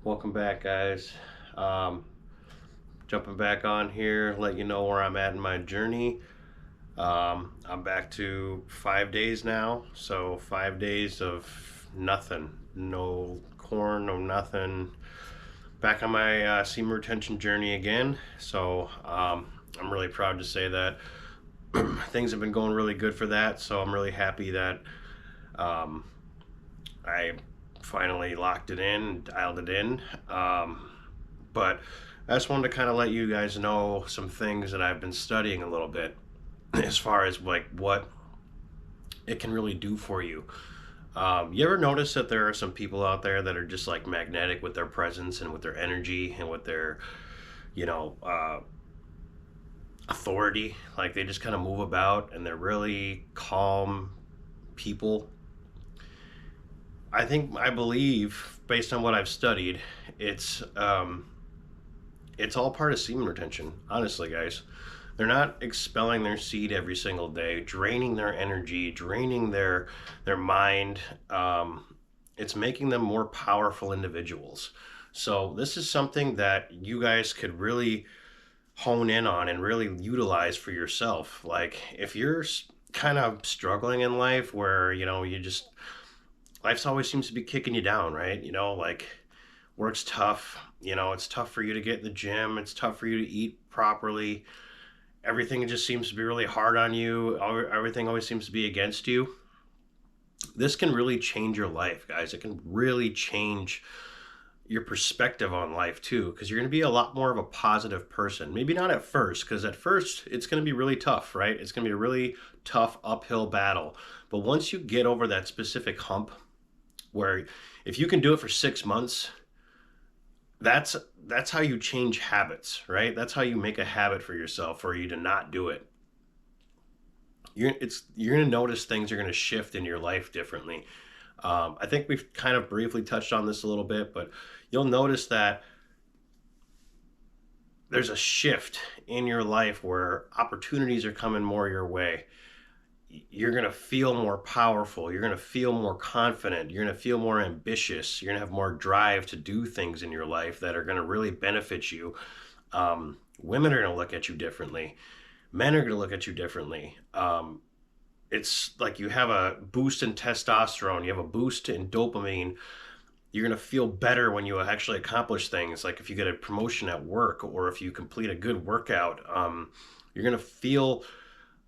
Welcome back, guys. Um, Jumping back on here, let you know where I'm at in my journey. I'm back to 5 days now, so 5 days of nothing, no corn, no nothing. Back on my semen retention journey again. So I'm really proud to say that things have been going really good for that. So I'm really happy that um, I finally locked it in, dialed it in. But I just wanted to kind of let you guys know some things that I've been studying a little bit as far as like what it can really do for you. You ever notice that there are some people out there that are just like magnetic with their presence and with their energy and with their, you know, uh, authority? Like they just kind of move about and they're really calm people. I believe, based on what I've studied, it's um, it's all part of semen retention. Honestly, guys, they're not expelling their seed every single day, draining their energy, draining their mind. It's making them more powerful individuals. So this is something that you guys could really hone in on and really utilize for yourself. Like if you're kind of struggling in life, where you just life's always seems to be kicking you down, right? Like work's tough. It's tough for you to get in the gym. It's tough for you to eat properly. Everything just seems to be really hard on you. Everything always seems to be against you. This can really change your life, guys. It can really change your perspective on life too, because you're going to be a lot more of a positive person. Maybe not at first, because at first it's going to be really tough, right? It's going to be a really tough uphill battle. But once you get over that specific hump, where if you can do it for 6 months, that's that's how you change habits, right? That's how you make a habit for yourself for you to not do it. You're going to notice things are going to shift in your life differently. I think we've kind of briefly touched on this a little bit, but you'll notice that there's a shift in your life where opportunities are coming more your way. You're going to feel more powerful. You're going to feel more confident. You're going to feel more ambitious. You're going to have more drive to do things in your life that are going to really benefit you. Women are going to look at you differently. Men are going to look at you differently. It's like you have a boost in testosterone, you have a boost in dopamine. You're going to feel better when you actually accomplish things. Like if you get a promotion at work or if you complete a good workout, you're going to feel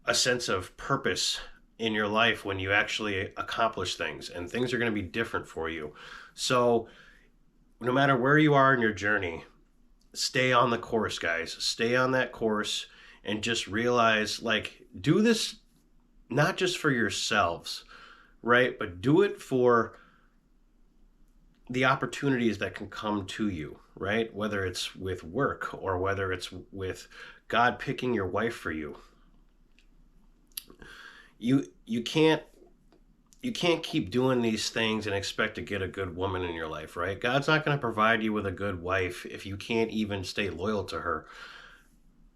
a sense of purpose in your life when you actually accomplish things, and things are going to be different for you. So no matter where you are in your journey, stay on the course, guys. Stay on that course and just realize, like, do this not just for yourselves, right? But do it for the opportunities that can come to you, right? Whether it's with work or whether it's with God picking your wife for you. You can't keep doing these things and expect to get a good woman in your life, right? God's not going to provide you with a good wife if you can't even stay loyal to her.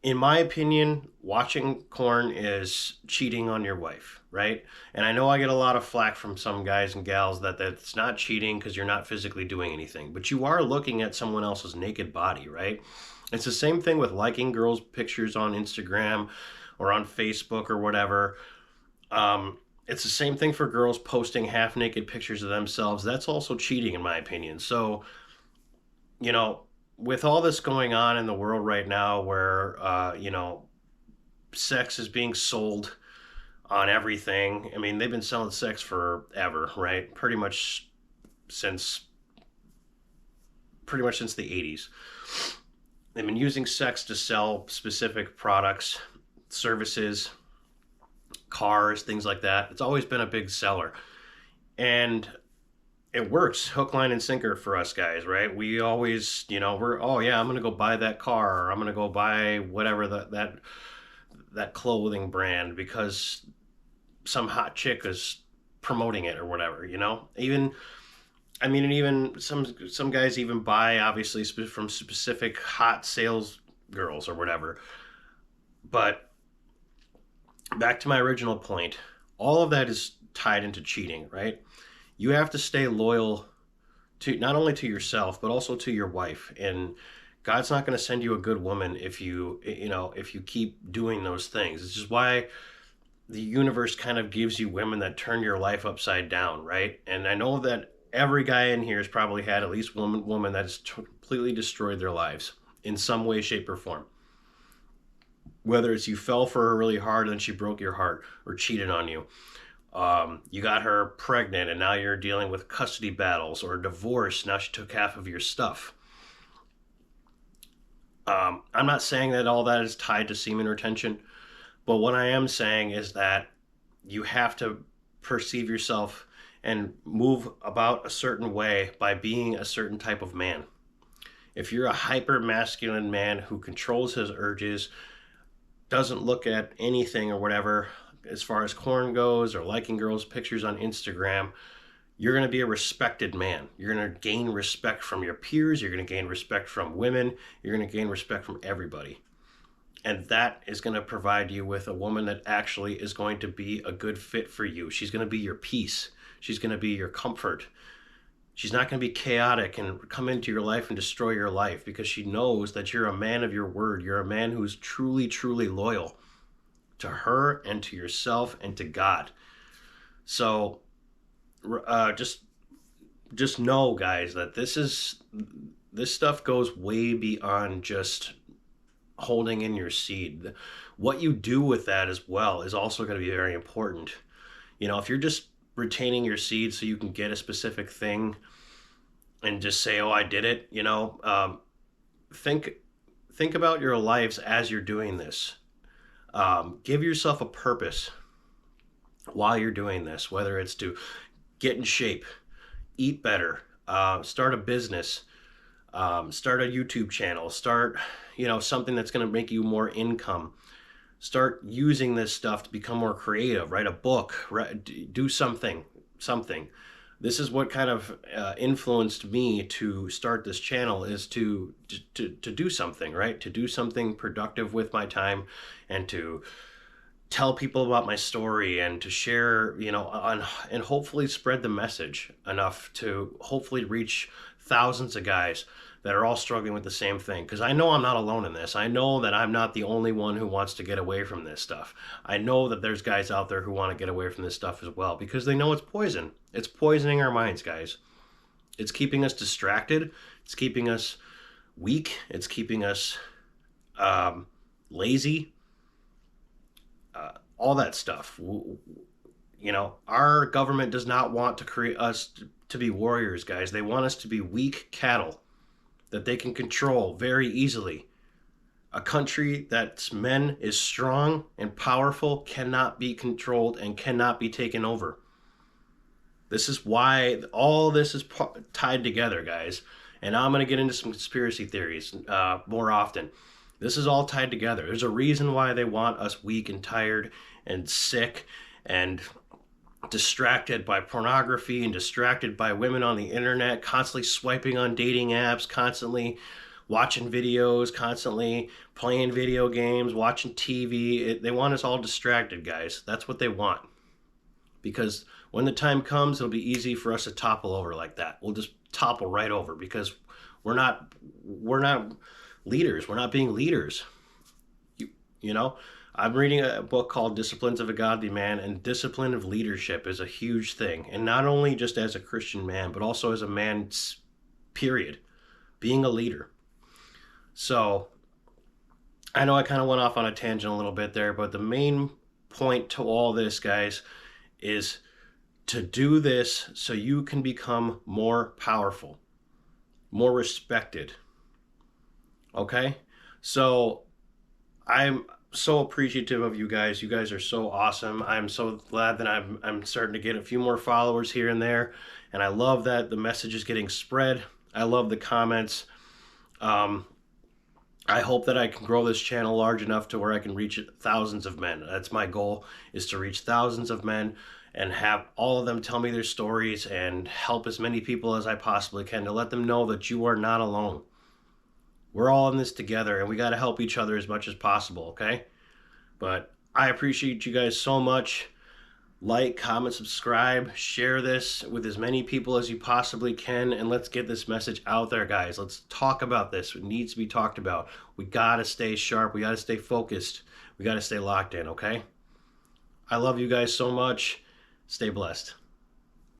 In my opinion, watching porn is cheating on your wife, right? And I know I get a lot of flack from some guys and gals that that's not cheating because you're not physically doing anything, but you are looking at someone else's naked body, right? It's the same thing with liking girls' pictures on Instagram or on Facebook or whatever. It's the same thing for girls posting half naked pictures of themselves. That's also cheating, in my opinion. So, you know, with all this going on in the world right now, where sex is being sold on everything. I mean, they've been selling sex forever, right? Since pretty much since the 80s. They've been using sex to sell specific products, services, cars, things like that. It's always been a big seller. And it works hook, line, and sinker for us guys, right? We always, oh yeah, I'm gonna go buy that car, or I'm gonna go buy whatever that clothing brand because some hot chick is promoting it or whatever, Even and even some guys even buy obviously from specific hot sales girls or whatever. But back to my original point, all of that is tied into cheating, right? You have to stay loyal to not only to yourself but also to your wife. And God's not going to send you a good woman if if you keep doing those things. This is why the universe kind of gives you women that turn your life upside down, right? And I know that every guy in here has probably had at least one woman that has completely destroyed their lives in some way, shape, or form. Whether it's you fell for her really hard and she broke your heart or cheated on you. You got her pregnant and now you're dealing with custody battles, or a divorce. Now she took half of your stuff. I'm not saying that all that is tied to semen retention, but what I am saying is that you have to perceive yourself and move about a certain way by being a certain type of man. If you're a hyper masculine man who controls his urges, doesn't look at anything or whatever as far as corn goes, or liking girls' pictures on Instagram, you're going to be a respected man. You're going to gain respect from your peers. You're going to gain respect from women. You're going to gain respect from everybody. And that is going to provide you with a woman that actually is going to be a good fit for you. She's going to be your peace. She's going to be your comfort. She's not going to be chaotic and come into your life and destroy your life, because she knows that you're a man of your word. You're a man who's truly, truly loyal to her and to yourself and to God. So just know, guys, that this stuff goes way beyond just holding in your seed. What you do with that as well is also going to be very important. If you're just retaining your seed so you can get a specific thing and just say, oh, I did it, think about your lives as you're doing this. Give yourself a purpose while you're doing this, whether it's to get in shape, eat better, start a business, start a YouTube channel, start, something that's going to make you more income. Start using this stuff to become more creative, write a book, do something. This is what kind of influenced me to start this channel, is to do something, right? To do something productive with my time, and to tell people about my story, and to share, and hopefully spread the message enough to hopefully reach thousands of guys that are all struggling with the same thing. Because I know I'm not alone in this. I know that I'm not the only one who wants to get away from this stuff. I know that there's guys out there who want to get away from this stuff as well, because they know it's poison. It's poisoning our minds, guys. It's keeping us distracted. It's keeping us weak. It's keeping us lazy. All that stuff. Our government does not want to create us to be warriors, guys. They want us to be weak cattle that they can control very easily. A country that's men is strong and powerful cannot be controlled and cannot be taken over. This is why all this is tied together, guys. And now I'm going to get into some conspiracy theories more often. This is all tied together. There's a reason why they want us weak and tired and sick and distracted by pornography and distracted by women on the internet, constantly swiping on dating apps, constantly watching videos, constantly playing video games, watching TV. They want us all distracted, guys. That's what they want. Because when the time comes, it'll be easy for us to topple over like that. We'll just topple right over, because we're not leaders. We're not being leaders. I'm reading a book called Disciplines of a Godly Man, and discipline of leadership is a huge thing. And not only just as a Christian man, but also as a man, period. Being a leader. So, I know I kind of went off on a tangent a little bit there, but the main point to all this, guys, is to do this so you can become more powerful, more respected. Okay? So, I'm so appreciative of you guys. You guys are so awesome. I'm so glad that I'm starting to get a few more followers here and there, and I love that the message is getting spread. I love the comments. I hope that I can grow this channel large enough to where I can reach thousands of men. That's my goal, is to reach thousands of men and have all of them tell me their stories and help as many people as I possibly can, to let them know that you are not alone. We're all in this together, and we got to help each other as much as possible, okay? But I appreciate you guys so much. Like, comment, subscribe, share this with as many people as you possibly can, and let's get this message out there, guys. Let's talk about this. It needs to be talked about. We gotta stay sharp. We gotta stay focused. We gotta stay locked in, okay? I love you guys so much. Stay blessed.